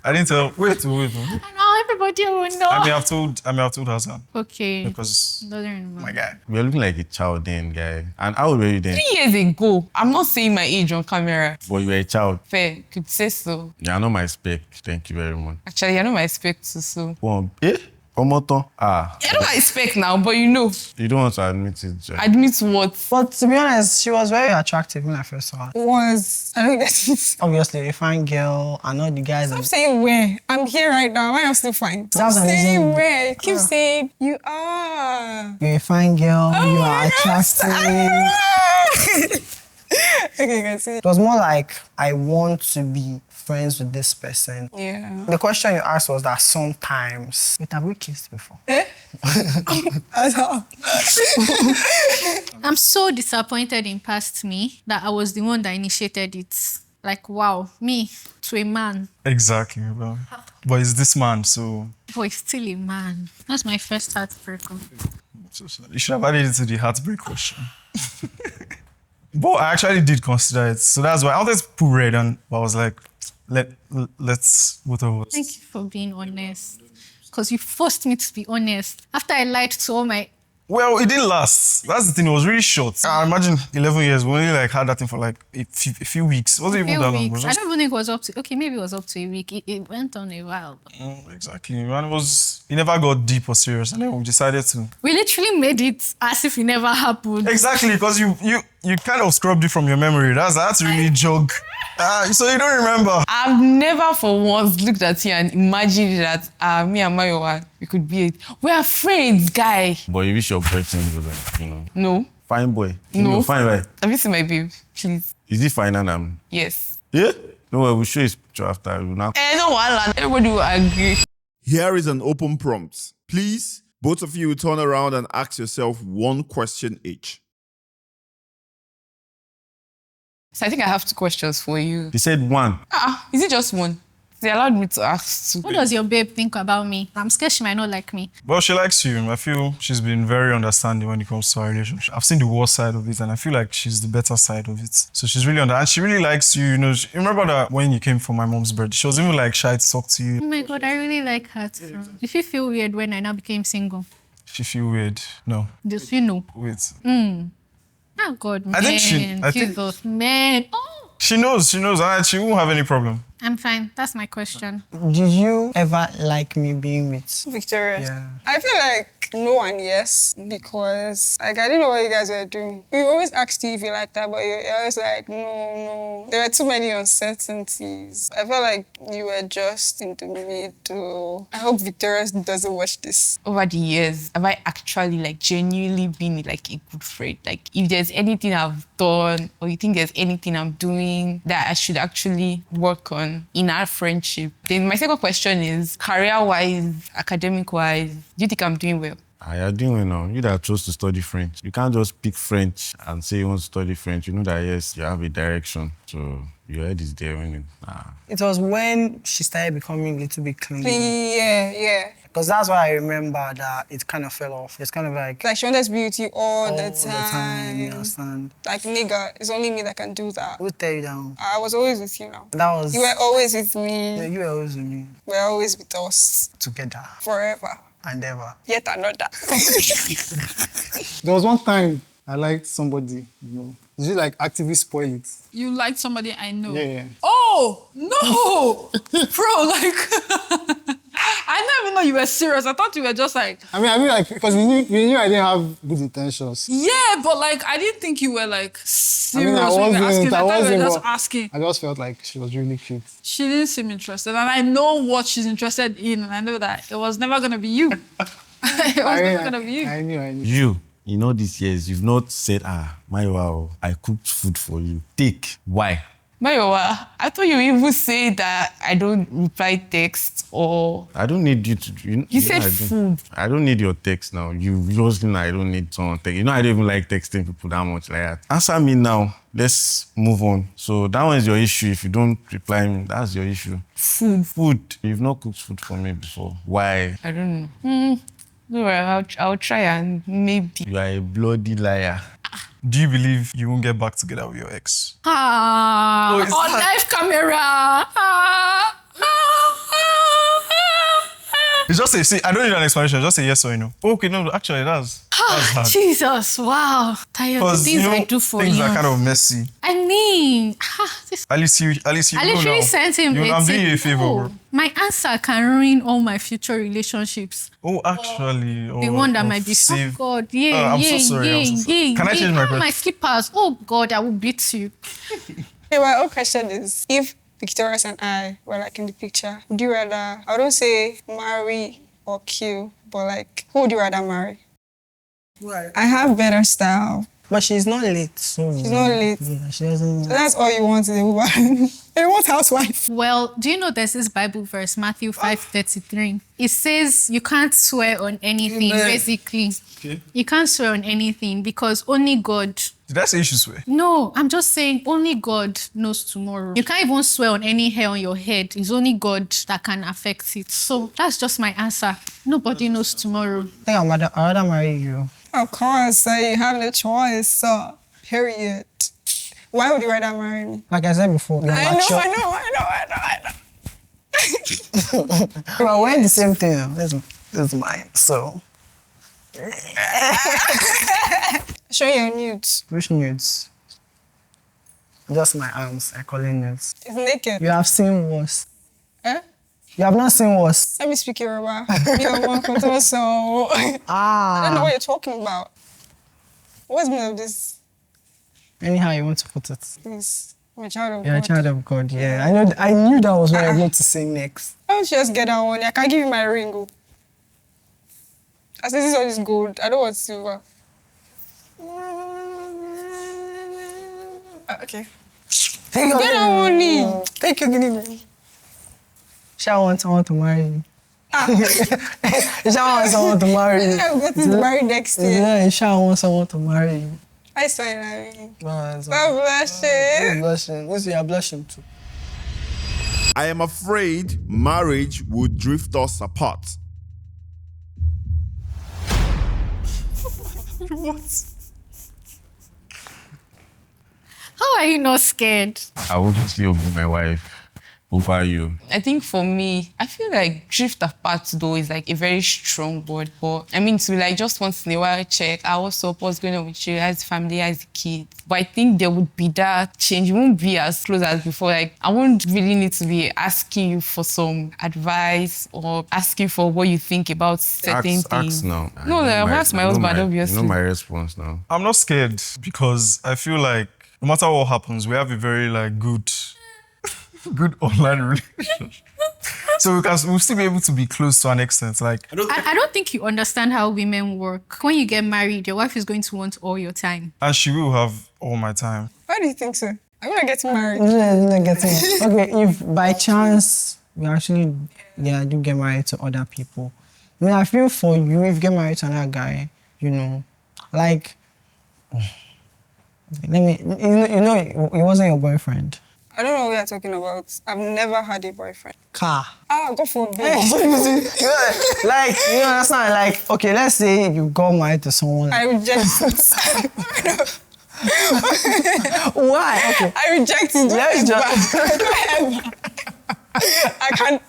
I didn't tell. Wait. I know everybody will know. I may have told Hassan Okay. because Doesn't remember. my guy. We were looking like a child then, guy. And how old were you then? 3 years ago, I'm not saying my age on camera. But you were a child. Fair, could say so. You are not my spec. Thank you very much. Actually, I know my spec too, so. Omoto. I know my spec now, but you know. You don't want to admit it, Joy. Admit what? But to be honest, she was very attractive when I first saw her. I don't get it. Obviously, a fine girl. I know the guys. Stop saying where. I'm here right now. Why am I still fine? Stop That's amazing. saying where. You keep saying you are. You're a fine girl. You are attractive. Okay, guys. It was more like I want to be friends with this person. Yeah. The question you asked was that sometimes. Wait, have we kissed before? That's all. I'm so disappointed in past me that I was the one that initiated it. Like, wow, me to a man. Exactly, bro. But it's this man, so Boy, still a man. That's my first heartbreak. you should have added it to the heartbreak question. But I actually did consider it, so that's why I wanted to put red on. But I was like, let's both of us. Thank you for being honest. Because you forced me to be honest. After I lied to all my... Well, it didn't last. That's the thing. It was really short. I imagine 11 years. We only had that thing for like a few weeks. It wasn't even that long. It was I just, don't even think it was up to... Okay, maybe it was up to a week. It went on a while. exactly. And it never got deep or serious. And then we decided to. We literally made it as if it never happened. Exactly, because you kind of scrubbed it from your memory. That's really jog. So you don't remember. I've never for once looked at you and imagined that me and Mayowa, we could be we are friends, guy. But you wish your boyfriend was like, No. fine boy. No. Fine boy. Have you seen my babe? Please. Is he fine and Yes. Yeah? No, we'll show his picture after. Now. No, everybody will agree. Here is an open prompt. Please, both of you turn around and ask yourself one question each. So I think I have 2 questions for you. He said one. Is it just one? They allowed me to ask 2. What does your babe think about me? I'm scared she might not like me. Well, she likes you. I feel she's been very understanding when it comes to our relationship. I've seen the worst side of it, and I feel like she's the better side of it. So she's really and she really likes you. You know, you remember that when you came for my mom's birthday, she was even like shy to talk to you. Oh my God, I really like her too. Did she feel weird when I now became single? She feel weird. No. Does she know? Wait. Oh God, man. I think Jesus, man. Oh, she knows, and she won't have any problem. I'm fine. That's my question. Did you ever like me being with? Victoria. Yeah. I feel like no and yes, because like I didn't know what you guys were doing. We always asked you if you like that, but you're always like, no. There were too many uncertainties. I felt like you were just in the middle. I hope Victoria doesn't watch this. Over the years, have I actually like genuinely been like a good friend? Like if there's anything I've done or you think there's anything I'm doing that I should actually work on in our friendship. Then my second question is career-wise, academic-wise, do you think I'm doing well? You're doing well now. You that chose to study French. You can't just pick French and say you want to study French. You know that, yes, you have a direction. So your head is there when It was when she started becoming a little bit clingy. Yeah. Because that's why I remember that it kind of fell off. It's kind of like Like she wanted to be with you all the you time. understand? Like nigga, it's only me that can do that. Who tell you that? I was always with you now. That was... You were always with me. Yeah, you were always with me. We're always with us. Together. Forever. And ever. Yet another. There was one time I liked somebody, Did you like actively spoil it? You like somebody I know. Yeah. Oh, no! Bro, like... I didn't even know you were serious. I thought you were just like... I mean, like, because we knew I didn't have good intentions. Yeah, but like, I didn't think you were like serious I when you were asking. wasn't. I thought you were just but asking. I just felt like she was really cute. She didn't seem interested. And I know what she's interested in. And I know that it was never going to be you. It was never going to be you. I knew. you, in all these years, you've not said, Mayowa, I cooked food for you. Take. Why? Mayowa, I thought you even say that I don't reply text or... I don't need you to... You said I don't- food. I don't need your text now. You just know I don't need someone text. You know I don't even like texting people that much like that. Answer me now. Let's move on. So that one is your issue. If you don't reply me, that's your issue. Food. You've not cooked food for me before. Why? I don't know. No, I'll try and maybe... You are a bloody liar. Do you believe you won't get back together with your ex? On live camera. It's just see, I don't need an explanation. Just say yes or no. Okay, no, actually, that's hard. Jesus, wow. Tired of Because things I do for things you. are kind of messy. I mean, this At least you I know literally now. sent him I'm doing you a favor, bro. My answer can ruin all my future relationships. Oh, actually. The one that might be oh God, I'm so sorry. Can I change my question? My slippers. Oh God, I will beat you. Okay, my own question is, if Victoria and I were like in the picture, would you rather, I don't say marry or kill, but like, who would you rather marry? Why? I have better style. But she's not late, so... She's not late. Yeah, she doesn't... So that's all you want in a woman. You want housewife. Well, do you know there's this Bible verse, Matthew 5:33? It says you can't swear on anything, basically. Okay. You can't swear on anything because only God... Did I say you should swear? No, I'm just saying only God knows tomorrow. You can't even swear on any hair on your head. It's only God that can affect it. So that's just my answer. Nobody knows tomorrow. I think I'd rather marry you. Of course, you have no choice, so period. Why would you rather marry me? Like I said before, you're I mature. know. We're wearing the same thing. This is mine, so... Show your nudes. Which nudes? Just my arms. I call it nudes. It's naked. You have seen worse. Eh? You have not seen worse. Let me speak Yoruba. I don't know what you're talking about. What's the meaning of this? Anyhow you want to put it. Please. I'm a child of You're a God. child of God, yeah. I knew that was what I was going to say next. Why don't you just get that one? I can't give you my ring. Oh. I said this one is gold. I don't want silver. Okay. Take your Get that one. Take your guinea ring. Shall want someone to marry you? Shall want someone to marry you? I'm going to marry next year. Yeah, Shall want someone to marry you. I swear, I mean. No, it's I'm blushing. blushing. Listen, you're blushing too. I am afraid marriage would drift us apart. What? How are you not scared? I would still be my wife over you. I think for me, I feel like drift apart though is like a very strong word. But I mean, to be like just once in a while check, what's up, what's going on with you, how's the family, how's the kids. But I think there would be that change. It won't be as close as before. Like I won't really need to be asking you for some advice or asking for what you think about certain things. Ask now. No, I'll ask my husband, obviously. You know my response now. I'm not scared because I feel like no matter what happens, we have a very like good online relationship. So we'll still be able to be close to an extent. Like I don't think you understand how women work. When you get married, your wife is going to want all your time. and she will have all my time. Why do you think so? I'm not getting married. Not getting it. Okay, if by chance we actually do get married to other people, I mean, I feel for you, if you get married to another guy, you know, like, you know, it wasn't your boyfriend. I don't know what you're talking about. I've never had a boyfriend. Car. God forbid. Like, you understand? Like, okay, let's say you got married to someone. I reject it. Why? Okay. I reject it. Let's just. I can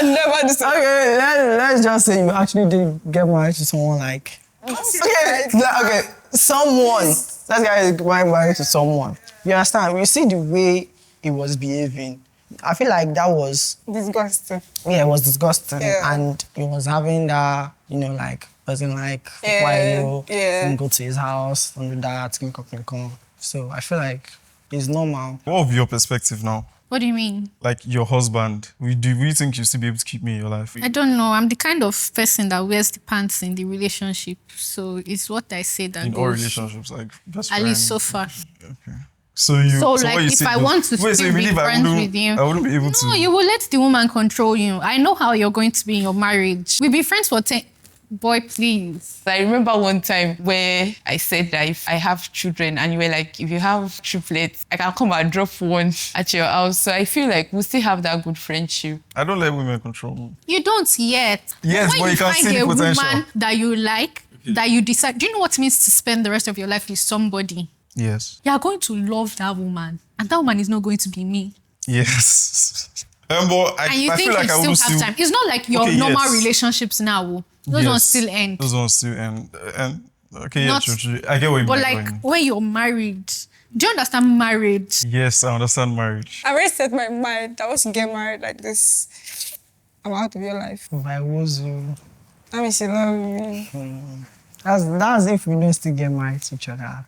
never do something. Okay, let's just say you actually did get married to someone like. Okay, someone. Let's get married to someone. You understand? You see the way he was behaving. I feel like that was disgusting. Yeah, it was disgusting, Yeah. and he was having that, you know, like wasn't like Yeah, why you yeah. didn't go to his house, don't do that, come. So I feel like it's normal. What of your perspective now? What do you mean? Like your husband, do you think you'll still be able to keep me in your life? I don't know. I'm the kind of person that wears the pants in the relationship. So it's what I say that In goes. all relationships, like best At friend. least so far. So like what you if say I goes. want to Wait, so still you be believe friends with you. I wouldn't be able to. No, you will let the woman control you. I know how you're going to be in your marriage. We'll be friends for 10. Boy, please. I remember one time where I said that if I have children and you were like, if you have triplets, I can come and drop one at your house. So I feel like we'll still have that good friendship. I don't let women control me. You don't yet. Yes, when but you can find see the a potential. woman that you like, that you decide, do you know what it means to spend the rest of your life with somebody? Yes. You are going to love that woman, and that woman is not going to be me. Yes. But And you I think feel like you I still would have time. It's not like your Okay, normal yes. relationships now. Those ones still end. Those ones still end. And okay, Not- yeah, true. I get what you But mean. like when you're married, do you understand marriage? Yes, I understand marriage. I already set my mind that once you get married like this, I'm out of your life. If I was you, That means you love me. that's if we don't still get married to each other.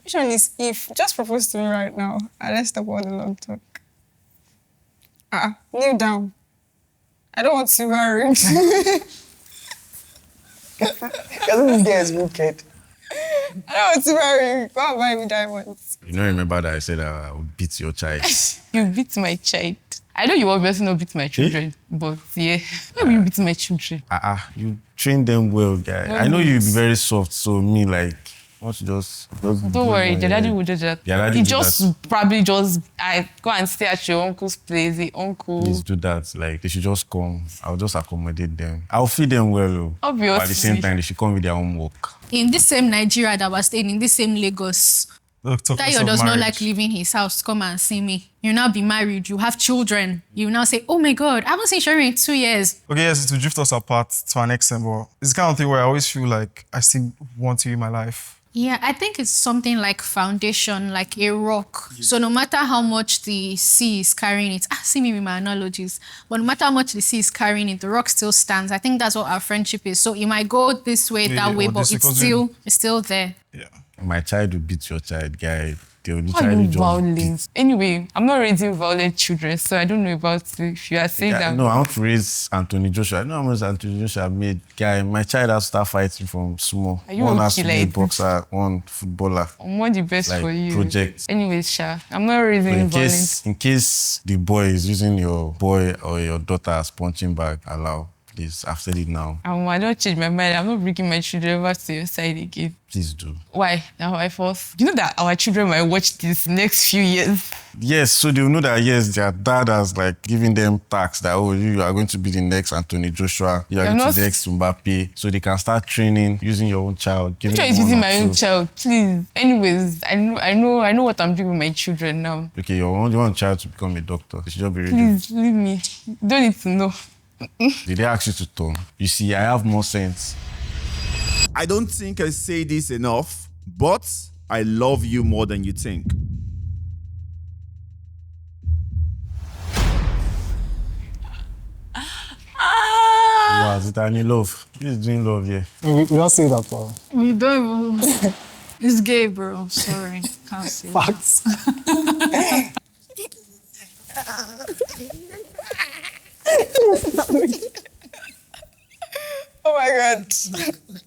Which one is if? Just propose to me right now and let's stop all the long talk. Kneel down. I don't want to be married. Because this guy is wicked. I don't want to marry. Go and buy me diamonds. You don't remember that I said I would beat your child? You beat my child. I know you obviously not beat my children, but yeah, why will you beat my children? You train them well, guy. I know you'll be very soft, so me like, want to just Don't worry, the daddy will do that. Your daddy He do just that. probably just go and stay at your uncle's place. The uncle. Please do that. Like, they should just come. I'll just accommodate them. I'll feed them well, though. Obviously. But at the same time, they should come with their own work. In this same Nigeria that was staying, in this same Lagos, Look, talk Tayo does not like leaving his house. Come and see me. You now be married. You have children. You now say, oh my God, I haven't seen Sherry in 2 years. Okay, yes, it will drift us apart to an extent, but it's the kind of thing where I always feel like I still want you in my life. Yeah, I think it's something like foundation, like a rock. So no matter how much the sea is carrying it, see me with my analogies, but no matter how much the sea is carrying it, the rock still stands. I think that's what our friendship is. So it might go this way, that way, or but this way, it's still there. Yeah. My child will beat your child, guy. They will Why literally you just violent? Anyway, I'm not raising violent children, so I don't know about if you are saying that. No, I want to raise Anthony Joshua. I know how much Anthony Joshua made. Guy, my child has to start fighting from small. Are you One okay has to be a like boxer, one footballer. I'm one the best Like for you. project. Anyways, Sha, I'm not raising In violence. case the boy is using your boy or your daughter as punching bag, allow. Please, I've said it now. I don't change my mind. I'm not bringing my children over to your side again. Please do. Why? Now I force. You know that our children might watch this next few years. Yes, so they'll know that, yes, their dad has like giving them tax that, oh, you are going to be the next Anthony Joshua, you are going to be the next Mbappe. So they can start training using your own child. Which one is using my own child? Please. Anyways, I know what I'm doing with my children now. Okay, you only want child to become a doctor. They should just be ready. Please, leave me. Don't need to know. Did they ask you to turn? You see, I have more sense. I don't think I say this enough, but I love you more than you think. Wow, is it any love? Who's doing love here? We don't say that, bro. We don't even. It's gay, bro. Sorry. Can't say that. Facts. Oh my God.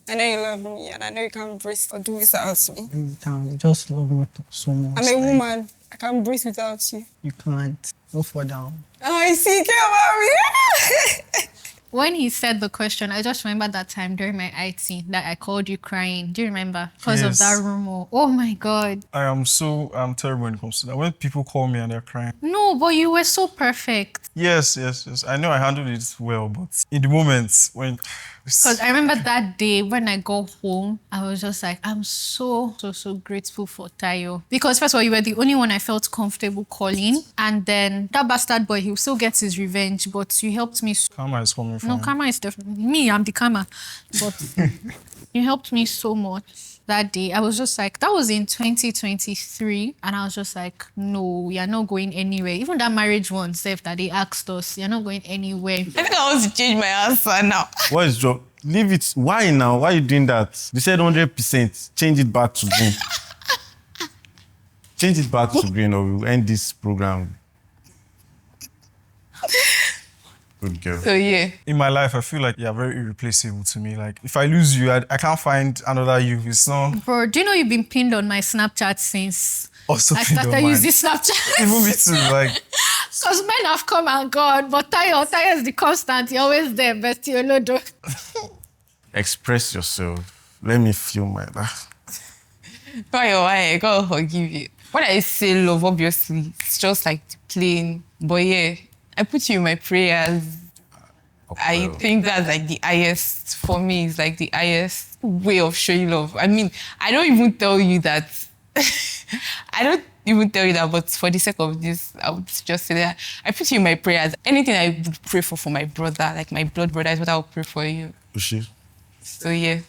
I know you love me and I know you can't breathe or do without me. You just love me so much. I'm a woman. I can't breathe without you. You can't. Don't fall down. Oh, I see. Care about me. When he said the question, I just remember that time during my IT that I called you crying. Do you remember? Because of that rumor. Oh my God. I'm terrible when it comes to that. When people call me and they're crying. No, but you were so perfect. Yes. I know I handled it well, but in the moment when... Because I remember that day when I got home, I was just like, I'm so grateful for Tayo. Because first of all, you were the only one I felt comfortable calling. And then that bastard boy, he'll still get his revenge, but you helped me. Karma is coming from... No, karma is definitely... Me, I'm the karma. But you helped me so much that day. I was just like, that was in 2023. And I was just like, no, we are not going anywhere. Even that marriage one, Seth, that they asked us, you're not going anywhere. I think I want to change my answer now. What is job? Leave it. Why now? Why are you doing that? They said 100%. Change it back to green. Change it back to green or we'll end this program. Good girl. So yeah. In my life, I feel like you're very irreplaceable to me. Like, if I lose you, I can't find another you. It's not... Bro, do you know you've been pinned on my Snapchat since Also I pinned on started mine. using Snapchat? Even me too, like... Because men have come and gone, but Tayo is the constant. You're always there, bestie Olodo. Express yourself. Let me feel my life. Mayowa, I gotta forgive you. When I say love, obviously, it's just like plain. But yeah, I put you in my prayers. I think that's like the highest, for me, it's like the highest way of showing love. I mean, I don't even tell you that. But for the sake of this, I would just say that I put you in my prayers. Anything I would pray for my brother, like my blood brother, is what I would pray for you. Ushi? So yeah.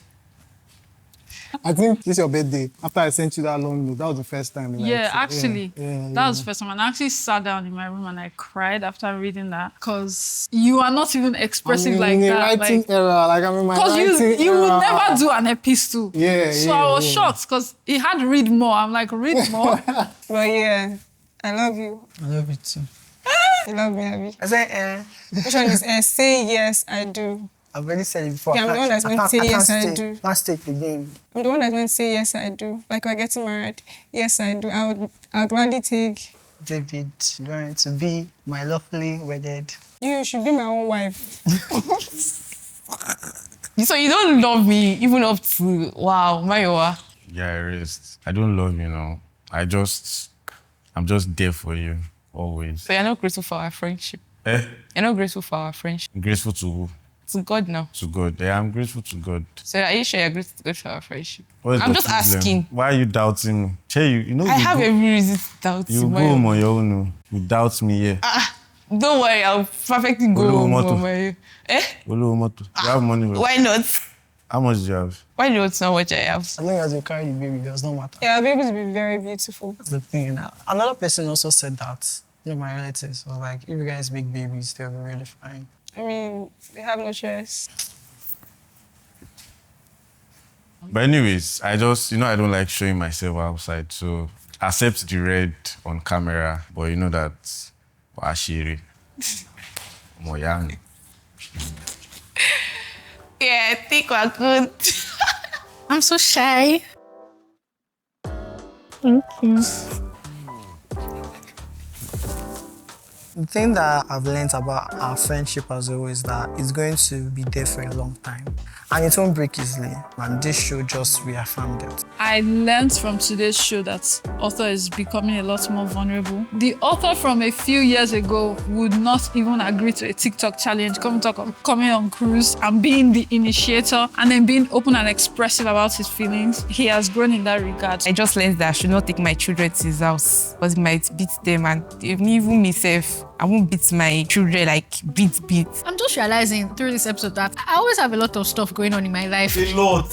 I think this is your birthday. After I sent you that long note, that was the first time. Yeah, actually, Yeah. that was the first time. And I actually sat down in my room and I cried after reading that because you are not even expressive I'm like in that. the writing era, like I'm in my Because writing you would era. never do an epistle. So I was shocked because he had to read more. I'm like, read more. But yeah, I love you. I love you too. You love me, Abby. I said, Which one is say yes, I do? I've already said it before. Yeah, I'm the one that's meant to say yes, I do. Let's take the game. I'm the one that's meant to say yes, I do. Like we're getting married. Yes, I do. I'll gladly take. David, you're going to be my lovely wedded. You should be my own wife. So you don't love me even up to, wow, Mayowa. Yeah, I rest. I don't love you now. I'm just there for you, always. So you're not grateful for our friendship. Eh? You're not grateful for our friendship. Grateful to who? To God now. To God. Yeah, I'm grateful to God. So are you sure you're grateful for our friendship? What is I'm the just problem? asking. Why are you doubting me? Che, you know I have every reason to doubt you. You go home on your own. You doubt me here. Don't worry, I'll perfectly go home on my... Eh? You have money. Why not? How much do you have? Why not know what I have? As long as you carry the baby, it does not matter. Yeah, I'll be able to be very beautiful. That's the thing. Another person also said that. You know, my relatives was like, if you guys make babies, they'll be really fine. I mean, they have no choice. But anyways, I don't like showing myself outside, so accept the red on camera, but you know that Washiri. Moyang. Yeah, I think we're good. I'm so shy. Thank you. The thing that I've learned about our friendship as well is that it's going to be there for a long time. And it won't break easily. And this show just reaffirmed it. I learned from today's show that author is becoming a lot more vulnerable. The author from a few years ago would not even agree to a TikTok challenge, coming on cruise and being the initiator and then being open and expressive about his feelings. He has grown in that regard. I just learned that I should not take my children to his house because it might beat them, and even myself, I won't beat my children like beat. I'm just realizing through this episode that I always have a lot of stuff going on in my life. A lot.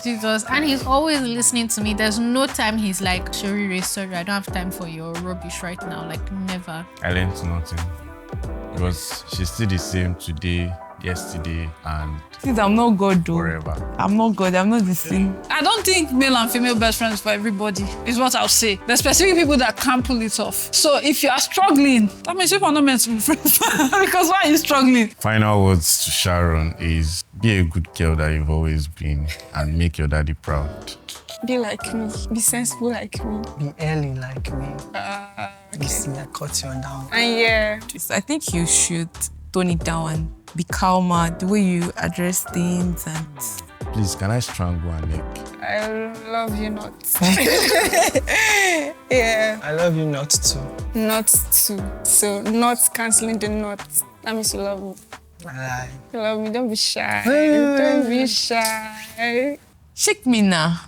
Jesus, and he's always listening to me. There's no time he's like, Shori, sorry, I don't have time for your rubbish right now. Like, never. I learned nothing. Because she's still the same today, yesterday, and Since I'm not God, though. forever. I'm not God. I'm not the same. I don't think male and female best friends for everybody is what I'll say. There's specific people that can't pull it off. So if you are struggling, that means people are not meant to be friends. Because why are you struggling? Final words to Sharon is be a good girl that you've always been and make your daddy proud. Be like me. Be sensible like me. Be early like me. You see, I cut you down. And yeah. So I think you should tone it down and be calmer, the way you address things. And Please, can I strangle her neck? I love you not. Yeah. I love you not too. Not too. So not cancelling the not. That means you love me. I lie. You love me. Don't be shy. Don't be shy. shake me now.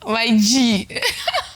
My G.